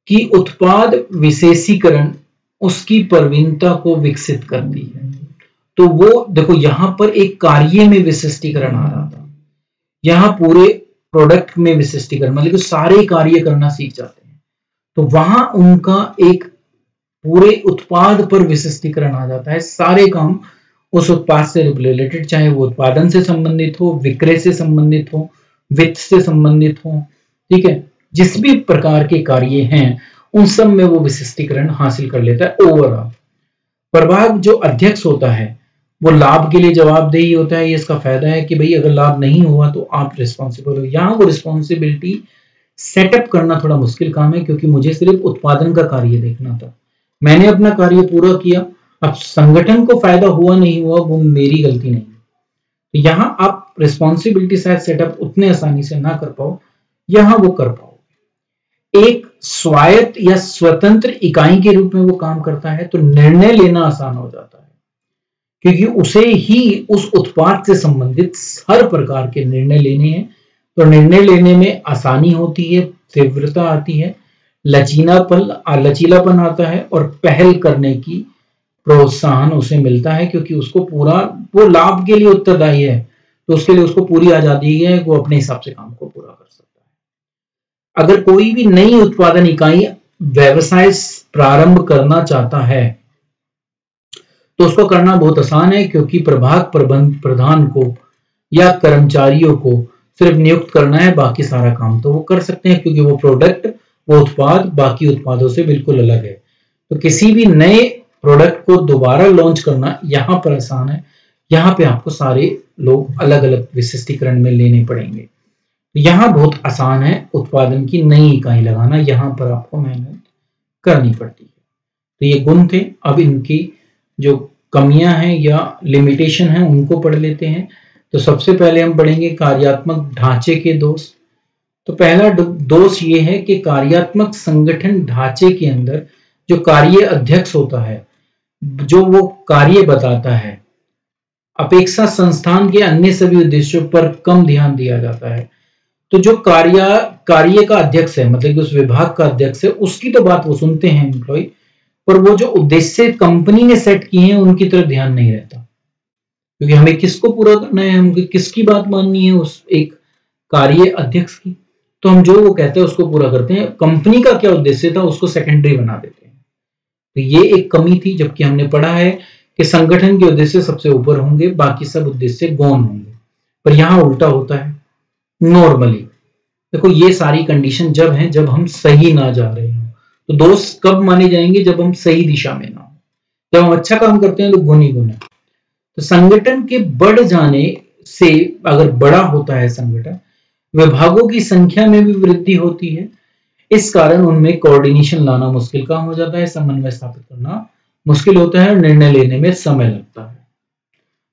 Speaker 1: की उत्पाद विशेषीकरण उसकी प्रवीणता को विकसित करती है। तो वो देखो यहां पर एक कार्य में विशिष्टीकरण आ रहा था, यहां पूरे प्रोडक्ट में विशिष्टीकरण, मतलब सारे कार्य करना सीख जाते हैं, तो वहां उनका एक पूरे उत्पाद पर विशिष्टीकरण आ जाता है। सारे काम उस उत्पाद से रिलेटेड, चाहे वो उत्पादन से संबंधित हो, विक्रय से संबंधित हो, वित्त से संबंधित हो, ठीक है, जिस भी प्रकार के कार्य हैं उन सब में वो विशिष्टीकरण हासिल कर लेता है ओवरऑल। प्रभाग जो अध्यक्ष होता है वो लाभ के लिए जवाबदेही होता है। ये इसका फायदा है कि भाई अगर लाभ नहीं हुआ तो आप रिस्पॉन्सिबल हो। यहाँ वो रिस्पॉन्सिबिलिटी सेटअप करना थोड़ा मुश्किल काम है, क्योंकि मुझे सिर्फ उत्पादन का कार्य देखना था, मैंने अपना कार्य पूरा किया, अब संगठन को फायदा हुआ नहीं हुआ वो मेरी गलती नहीं। तो यहाँ आप रिस्पॉन्सिबिलिटी शायद सेटअप उतने आसानी से ना कर पाओ, यहाँ वो कर पाओ। एक स्वायत्त या स्वतंत्र इकाई के रूप में वो काम करता है, तो निर्णय लेना आसान हो जाता है, क्योंकि उसे ही उस उत्पाद से संबंधित हर प्रकार के निर्णय लेने हैं। तो निर्णय लेने में आसानी होती है, तीव्रता आती है, लचीलापन आता है और पहल करने की प्रोत्साहन उसे मिलता है, क्योंकि उसको पूरा वो लाभ के लिए उत्तरदायी है, तो उसके लिए उसको पूरी आजादी है, वो अपने हिसाब से काम को पूरा कर सकता है। अगर कोई भी नई उत्पादन इकाई व्यवसाय प्रारंभ करना चाहता है तो उसको करना बहुत आसान है, क्योंकि प्रभाग प्रधान को या कर्मचारियों को सिर्फ नियुक्त करना है, बाकी सारा काम तो वो कर सकते हैं, क्योंकि वो प्रोडक्ट, वो उत्पाद बाकी उत्पादों से बिल्कुल अलग है। तो किसी भी नए प्रोडक्ट को दोबारा लॉन्च करना यहाँ पर आसान है, यहाँ पे आपको सारे लोग अलग अलग विशिष्टीकरण में लेने पड़ेंगे। यहाँ बहुत आसान है उत्पादन की नई इकाई लगाना, यहाँ पर आपको मेहनत करनी पड़ती है। तो ये गुण थे। अब इनकी जो कमियां हैं या लिमिटेशन हैं उनको पढ़ लेते हैं। तो सबसे पहले हम पढ़ेंगे कार्यात्मक ढांचे के दोष। तो पहला दोष ये है कि कार्यात्मक संगठन ढांचे के अंदर जो कार्य अध्यक्ष होता है, जो वो कार्य बताता है, अपेक्षा संस्थान के अन्य सभी उद्देश्यों पर कम ध्यान दिया जाता है। तो जो कार्य का अध्यक्ष है, मतलब कि उस विभाग का अध्यक्ष है, उसकी तो बात वो सुनते हैं एम्प्लॉय, पर वो जो उद्देश्य कंपनी ने सेट किए हैं उनकी तरफ ध्यान नहीं रहता, क्योंकि हमें किसको पूरा करना है, हमें किसकी बात माननी है, उस एक कार्य अध्यक्ष की। तो हम जो वो कहते हैं उसको पूरा करते हैं, कंपनी का क्या उद्देश्य था उसको सेकेंडरी बना देते हैं। तो ये एक कमी थी, जबकि हमने पढ़ा है कि संगठन के उद्देश्य सबसे ऊपर होंगे, बाकी सब उद्देश्य गौण होंगे, पर यहाँ उल्टा होता है नॉर्मली। देखो ये सारी कंडीशन जब है जब हम सही ना जा रहे हो। तो दोष कब माने जाएंगे, जब हम सही दिशा में ना हो। जब हम अच्छा काम करते हैं तो गुण ही गुण है। तो संगठन के बढ़ जाने से, अगर बड़ा होता है संगठन, विभागों की संख्या में भी वृद्धि होती है, इस कारण उनमें कोऑर्डिनेशन लाना मुश्किल काम हो जाता है, समन्वय स्थापित करना मुश्किल होता है और निर्णय लेने में समय लगता है।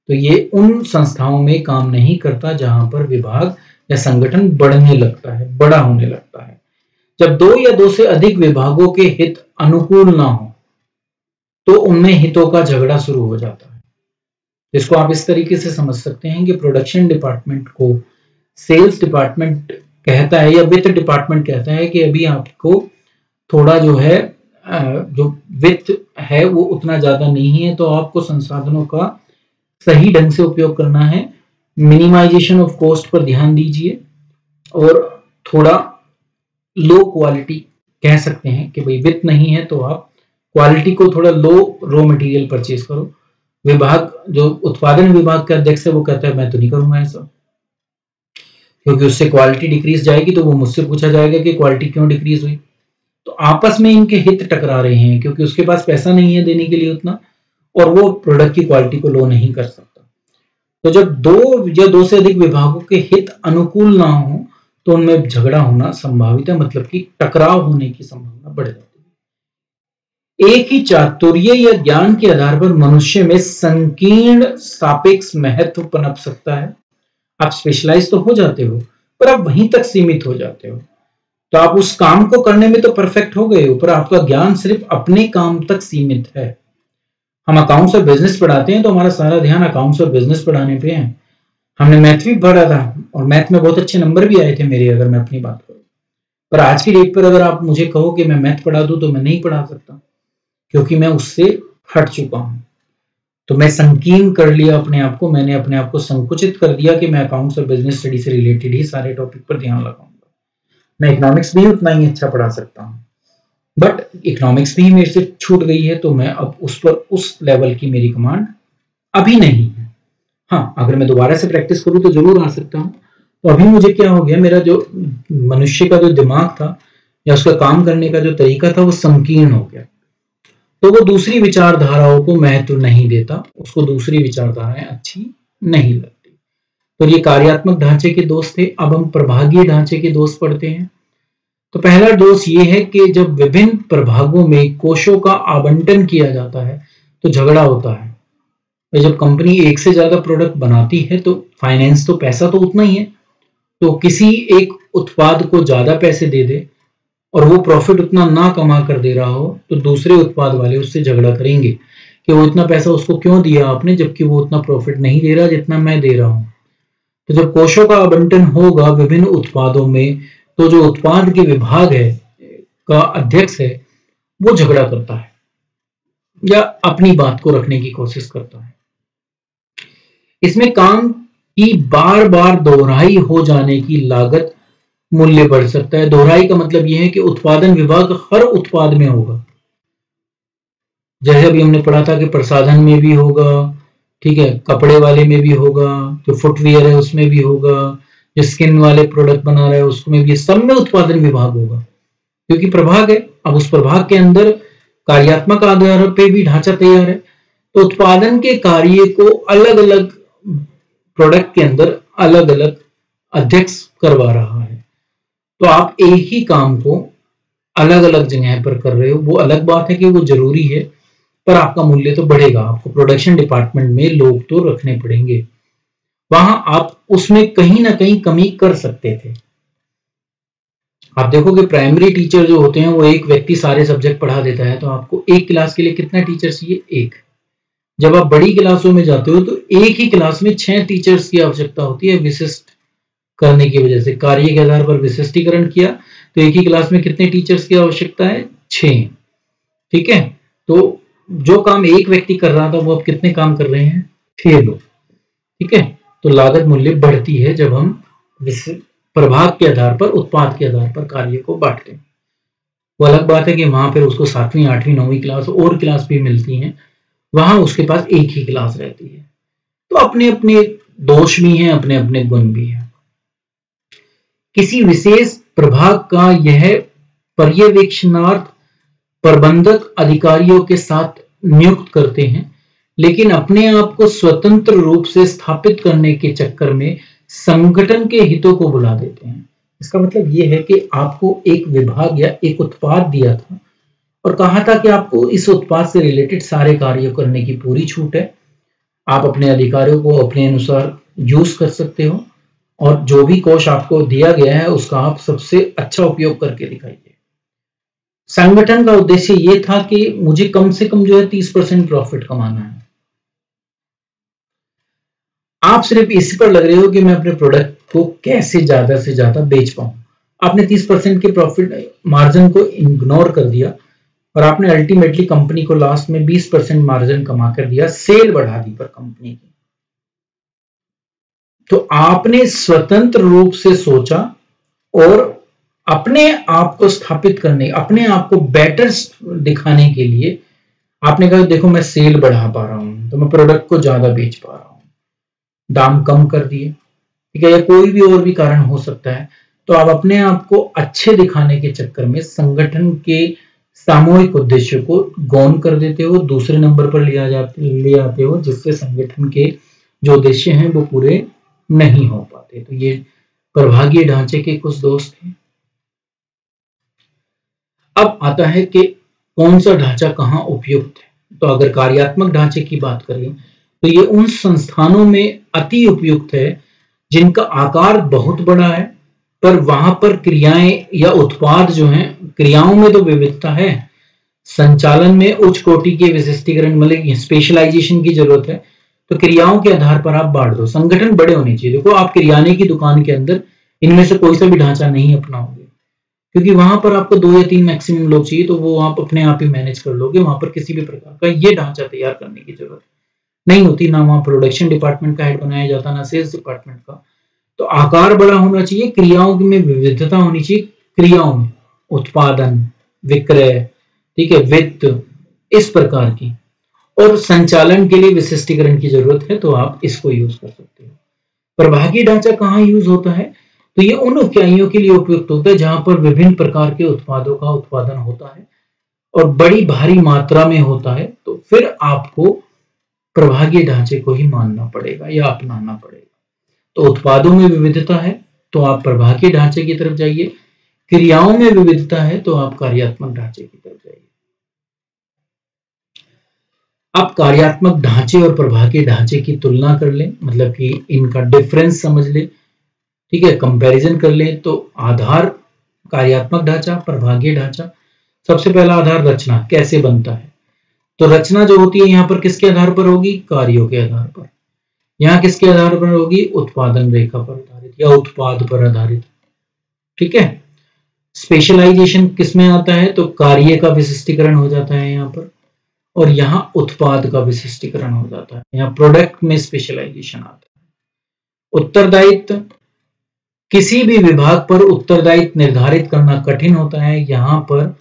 Speaker 1: तो ये उन संस्थाओं में काम नहीं करता जहां पर विभाग या संगठन बढ़ने लगता है, बड़ा होने लगता है। जब दो या दो से अधिक विभागों के हित अनुकूल ना हो तो उनमें हितों का झगड़ा शुरू हो जाता है। इसको आप इस तरीके से समझ सकते हैं कि प्रोडक्शन डिपार्टमेंट को सेल्स डिपार्टमेंट कहता है या वित्त डिपार्टमेंट कहता है कि अभी आपको थोड़ा जो है जो वित्त है वो उतना ज्यादा नहीं है, तो आपको संसाधनों का सही ढंग से उपयोग करना है, मिनिमाइजेशन ऑफ कॉस्ट पर ध्यान दीजिए और थोड़ा लो क्वालिटी कह सकते हैं कि भाई वित्त नहीं है तो आप क्वालिटी को थोड़ा लो रॉ मटेरियल परचेज करो। विभाग जो उत्पादन विभाग का अध्यक्ष है वो कहता है मैं तो नहीं करूंगा ऐसा, क्योंकि उससे क्वालिटी डिक्रीज जाएगी, तो वो मुझसे पूछा जाएगा कि क्वालिटी क्यों डिक्रीज हुई। तो आपस में इनके हित टकरा रहे हैं क्योंकि उसके पास पैसा नहीं है देने के लिए उतना, और वो प्रोडक्ट की क्वालिटी को लो नहीं कर सकता। तो जब दो या दो से अधिक विभागों के हित अनुकूल ना हो तो उनमें झगड़ा होना संभावित है, मतलब कि टकराव होने की संभावना बढ़ जाती है। एक ही चातुर्य या ज्ञान के आधार पर मनुष्य में संकीर्ण सापेक्ष महत्व पनप सकता है। आप स्पेशलाइज तो हो जाते हो पर आप वहीं तक सीमित हो जाते हो, तो आप उस काम को करने में तो परफेक्ट हो गए हो पर आपका ज्ञान सिर्फ अपने काम तक सीमित है। हम अकाउंट्स और बिजनेस पढ़ाते हैं तो हमारा सारा ध्यान अकाउंट्स और बिजनेस पढ़ाने पे है। हमने मैथ भी पढ़ा था और मैथ में बहुत अच्छे नंबर भी आए थे मेरे, अगर मैं अपनी बात करूं। पर आज की डेट पर अगर आप मुझे कहो कि मैं मैथ पढ़ा दूं तो मैं नहीं पढ़ा सकता, क्योंकि मैं उससे हट चुका हूं। तो मैं संकीर्ण कर लिया अपने आप को, मैंने अपने आप को संकुचित कर दिया कि मैं अकाउंट्स और बिजनेस स्टडी से रिलेटेड ही सारे टॉपिक पर ध्यान लगाऊंगा। मैं इकोनॉमिक्स भी उतना ही अच्छा पढ़ा सकता हूँ, बट इकोनॉमिक्स भी मेरे से छूट गई है, तो मैं अब उस पर उस लेवल की मेरी कमांड अभी नहीं है। हाँ, अगर मैं दोबारा से प्रैक्टिस करूँ तो जरूर आ सकता हूँ। तो अभी मुझे क्या हो गया, मेरा जो मनुष्य का जो दिमाग था या उसका काम करने का जो तरीका था वो संकीर्ण हो गया, तो वो दूसरी विचारधाराओं को महत्व नहीं देता, उसको दूसरी विचारधाराएं अच्छी नहीं लगती। तो ये कार्यात्मक ढांचे के दोष थे। अब हम प्रभागीय ढांचे के दोष पढ़ते हैं। तो पहला दोष ये है कि जब विभिन्न प्रभागों में कोषों का आवंटन किया जाता है तो झगड़ा होता है। जब कंपनी एक से ज्यादा प्रोडक्ट बनाती है तो फाइनेंस तो पैसा तो उतना ही है, तो किसी एक उत्पाद को ज्यादा पैसे दे दे और वो प्रॉफिट उतना ना कमा कर दे रहा हो तो दूसरे उत्पाद वाले उससे झगड़ा करेंगे कि वो इतना पैसा उसको क्यों दिया आपने, जबकि वो उतना प्रॉफिट नहीं दे रहा जितना मैं दे रहा हूं। तो जब कोषों का आवंटन होगा विभिन्न उत्पादों में, तो जो उत्पाद के विभाग है का अध्यक्ष है वो झगड़ा करता है या अपनी बात को रखने की कोशिश करता है। इसमें काम की बार बार दोहराई हो जाने की लागत मूल्य बढ़ सकता है। दोहराई का मतलब यह है कि उत्पादन विभाग हर उत्पाद में होगा, जैसे अभी हमने पढ़ा था कि प्रसाधन में भी होगा, ठीक है, कपड़े वाले में भी होगा, जो फुटवियर है उसमें भी होगा, जो स्किन वाले प्रोडक्ट बना रहा है उसमें भी, सब में उत्पादन विभाग होगा क्योंकि प्रभाग है। अब उस प्रभाग के अंदर कार्यात्मक आधार पे भी ढांचा तैयार है, तो उत्पादन के कार्य को अलग अलग प्रोडक्ट के अंदर अलग अलग अध्यक्ष करवा रहा है। तो आप एक ही काम को अलग अलग जगह पर कर रहे हो, वो अलग बात है कि वो जरूरी है, पर आपका मूल्य तो बढ़ेगा। आपको प्रोडक्शन डिपार्टमेंट में लोग तो रखने पड़ेंगे, वहां आप उसमें कहीं ना कहीं कमी कर सकते थे। आप देखोगे प्राइमरी टीचर जो होते हैं वो एक व्यक्ति सारे सब्जेक्ट पढ़ा देता है, तो आपको एक क्लास के लिए कितना टीचर चाहिए? एक। जब आप बड़ी क्लासों में जाते हो तो एक ही क्लास में 6 टीचर्स की आवश्यकता होती है। विशिष्ट करने की वजह से कार्य के आधार पर विशिष्टीकरण किया तो एक ही क्लास में कितने टीचर्स की आवश्यकता है? 6। ठीक है, तो जो काम एक व्यक्ति कर रहा था वो अब कितने काम कर रहे हैं? 6 लोग। ठीक है, तो लागत मूल्य बढ़ती है जब हम प्रभाग के आधार पर, उत्पाद के आधार पर कार्य को बांटते हैं। वो अलग बात है कि वहां पर उसको 7वीं 8वीं 9वीं क्लास और क्लास भी मिलती हैं, वहां उसके पास एक ही क्लास रहती है। तो अपने अपने दोष भी हैं, अपने अपने गुण भी हैं। किसी विशेष प्रभाग का यह पर्यवेक्षणार्थ प्रबंधक अधिकारियों के साथ नियुक्त करते हैं, लेकिन अपने आप को स्वतंत्र रूप से स्थापित करने के चक्कर में संगठन के हितों को बुला देते हैं। इसका मतलब यह है कि आपको एक विभाग या एक उत्पाद दिया था और कहा था कि आपको इस उत्पाद से रिलेटेड सारे कार्य करने की पूरी छूट है, आप अपने अधिकारियों को अपने अनुसार यूज कर सकते हो और जो भी कोष आपको दिया गया है उसका आप सबसे अच्छा उपयोग करके दिखाइए। संगठन का उद्देश्य ये था कि मुझे कम से कम जो है 30% प्रॉफिट कमाना है। आप सिर्फ इसी पर लग रहे हो कि मैं अपने प्रोडक्ट को कैसे ज्यादा से ज्यादा बेच पाऊं। आपने 30% के प्रॉफिट मार्जिन को इग्नोर कर दिया और आपने अल्टीमेटली कंपनी को लास्ट में 20% मार्जिन कमा कर दिया, सेल बढ़ा दी पर कंपनी की। तो आपने स्वतंत्र रूप से सोचा और अपने आप को स्थापित करने, अपने आप को बेटर दिखाने के लिए आपने कहा देखो मैं सेल बढ़ा पा रहा हूं तो मैं प्रोडक्ट को ज्यादा बेच पा रहा हूं, दाम कम कर दिए, ठीक है, या कोई भी और भी कारण हो सकता है। तो आप अपने आप को अच्छे दिखाने के चक्कर में संगठन के सामूहिक उद्देश्य को गौण कर देते हो, दूसरे नंबर पर ले आते हो, जिससे संगठन के जो उद्देश्य हैं वो पूरे नहीं हो पाते। तो ये प्रभागीय ढांचे के कुछ दोष थे। अब आता है कि कौन सा ढांचा कहाँ उपयुक्त है। तो अगर कार्यात्मक ढांचे की बात करें तो ये उन संस्थानों में अति उपयुक्त है जिनका आकार बहुत बड़ा है पर वहां पर क्रियाएं या उत्पाद जो हैं, क्रियाओं में तो विविधता है, संचालन में उच्च कोटि के विशिष्टीकरण मतलब स्पेशलाइजेशन की जरूरत है। तो क्रियाओं के आधार पर आप बांट दो, संगठन बड़े होने चाहिए। देखो आप किराने की दुकान के अंदर इनमें से कोई सा भी ढांचा नहीं अपनाओगे क्योंकि वहां पर आपको 2 या 3 मैक्सिमम लोग चाहिए, तो वो आप अपने आप ही मैनेज कर लोगे। वहां पर किसी भी प्रकार का ये ढांचा तैयार करने की जरूरत नहीं होती, ना वहां प्रोडक्शन डिपार्टमेंट का हेड बनाया जाता, ना सेल्स डिपार्टमेंट का। तो आकार बड़ा होना चाहिए, क्रियाओं में विविधता होनी चाहिए, क्रियाओं में उत्पादन, विक्रय, ठीक है, वित्त, इस प्रकार की, और संचालन के लिए विशिष्टीकरण की जरूरत है, तो आप इसको यूज कर सकते हो। प्रभागीय ढांचा कहाँ यूज होता है? तो ये उन इकाइयों के लिए उपयुक्त होता है जहां पर विभिन्न प्रकार के उत्पादों का उत्पादन होता है और बड़ी भारी मात्रा में होता है। तो फिर आपको प्रभागीय ढांचे को ही मानना पड़ेगा या अपनाना पड़ेगा। तो उत्पादों में विविधता है तो आप प्रभागीय ढांचे की तरफ जाइए, क्रियाओं में विविधता है तो आप कार्यात्मक ढांचे की तरफ जाइए। आप कार्यात्मक ढांचे और प्रभागीय ढांचे की तुलना कर लें, मतलब कि इनका डिफरेंस समझ लें, ठीक है, कंपैरिजन कर लें। तो आधार कार्यात्मक ढांचा, प्रभागीय ढांचा। सबसे पहला आधार रचना कैसे बनता है। तो रचना जो होती है यहाँ पर किसके आधार पर होगी? कार्यों के आधार पर। यहाँ किसके आधार पर होगी? उत्पादन रेखा पर आधारित या उत्पाद पर आधारित, ठीक है। स्पेशलाइजेशन किसमें आता है? तो कार्य का विशिष्टीकरण हो जाता है यहाँ पर, और यहाँ उत्पाद का विशिष्टीकरण हो जाता है। यहाँ प्रोडक्ट में स्पेशलाइजेशन आता है। उत्तरदायित्व, किसी भी विभाग पर उत्तरदायित्व निर्धारित करना कठिन होता है, यहाँ पर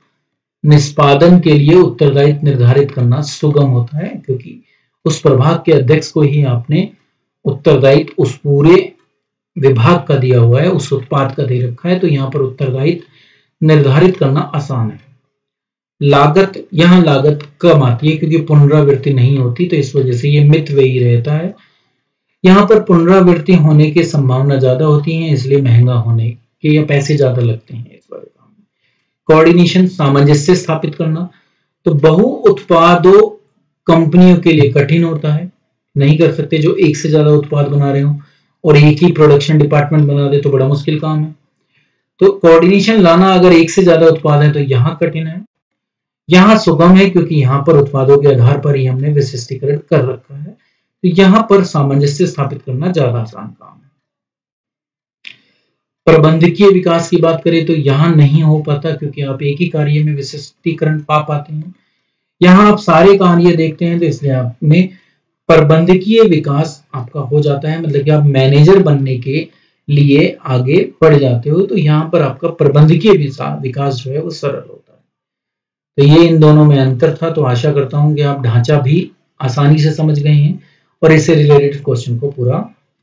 Speaker 1: निष्पादन के लिए उत्तरदायित्व निर्धारित करना सुगम होता है क्योंकि उस प्रभाग के अध्यक्ष को ही आपने उत्तरदायित्व उस पूरे विभाग का दिया हुआ है, उस उत्पाद का दे रखा है, तो यहाँ पर उत्तरदायित्व निर्धारित करना आसान है। लागत, यहाँ लागत कम आती है क्योंकि पुनरावृत्ति नहीं होती, तो इस वजह से ये मितव्ययी रहता है। यहाँ पर पुनरावृत्ति होने की संभावना ज्यादा होती है, इसलिए महंगा होने के या पैसे ज्यादा लगते हैं इस वाले काम में। कोऑर्डिनेशन, सामंजस्य स्थापित करना, तो बहु उत्पादों कंपनियों के लिए कठिन होता है, नहीं कर सकते जो एक से ज्यादा उत्पाद बना रहे हो, और एक ही प्रोडक्शन डिपार्टमेंट बना दे तो बड़ा मुश्किल काम है। तो कोऑर्डिनेशन लाना अगर एक से ज्यादा उत्पाद है तो यहाँ कठिन है। यहाँ सुगम है क्योंकि यहाँ पर उत्पादों के आधार पर ही हमने विशिष्टीकरण कर रखा है, तो यहाँ पर सामंजस्य स्थापित करना ज्यादा आसान काम है। प्रबंधकीय विकास की बात करें तो यहाँ नहीं हो पाता क्योंकि आप एक ही कार्य में विशिष्टीकरण पा पाते हैं। यहाँ आप सारे कार्य देखते हैं तो इसलिए आप में प्रबंधकीय विकास आपका हो जाता है, मतलब कि आप मैनेजर बनने के लिए आगे बढ़ जाते हो, तो यहाँ पर आपका प्रबंधकीय विकास जो है वो सरल होता है। तो ये इन दोनों में अंतर था। तो आशा करता हूं कि आप ढांचा भी आसानी से समझ गए हैं और इससे रिलेटेड क्वेश्चन को पूरा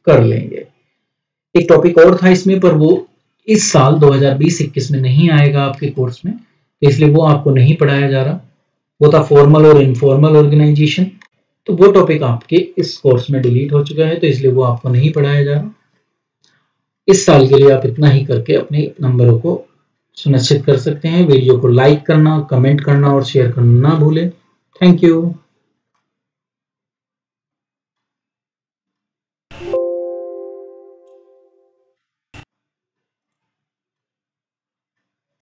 Speaker 1: कर लेंगे। एक टॉपिक और था इसमें, पर वो इस साल 2020-21 में नहीं आएगा आपके कोर्स में, तो इसलिए वो आपको नहीं पढ़ाया जा रहा। वो था फॉर्मल और इनफॉर्मल ऑर्गेनाइजेशन, तो वो टॉपिक आपके इस कोर्स में डिलीट हो चुका है, तो इसलिए वो आपको नहीं पढ़ाया जा रहा। इस साल के लिए आप इतना ही करके अपने नंबरों को सुनिश्चित कर सकते हैं। वीडियो को लाइक करना, कमेंट करना और शेयर करना ना भूलें। Thank you.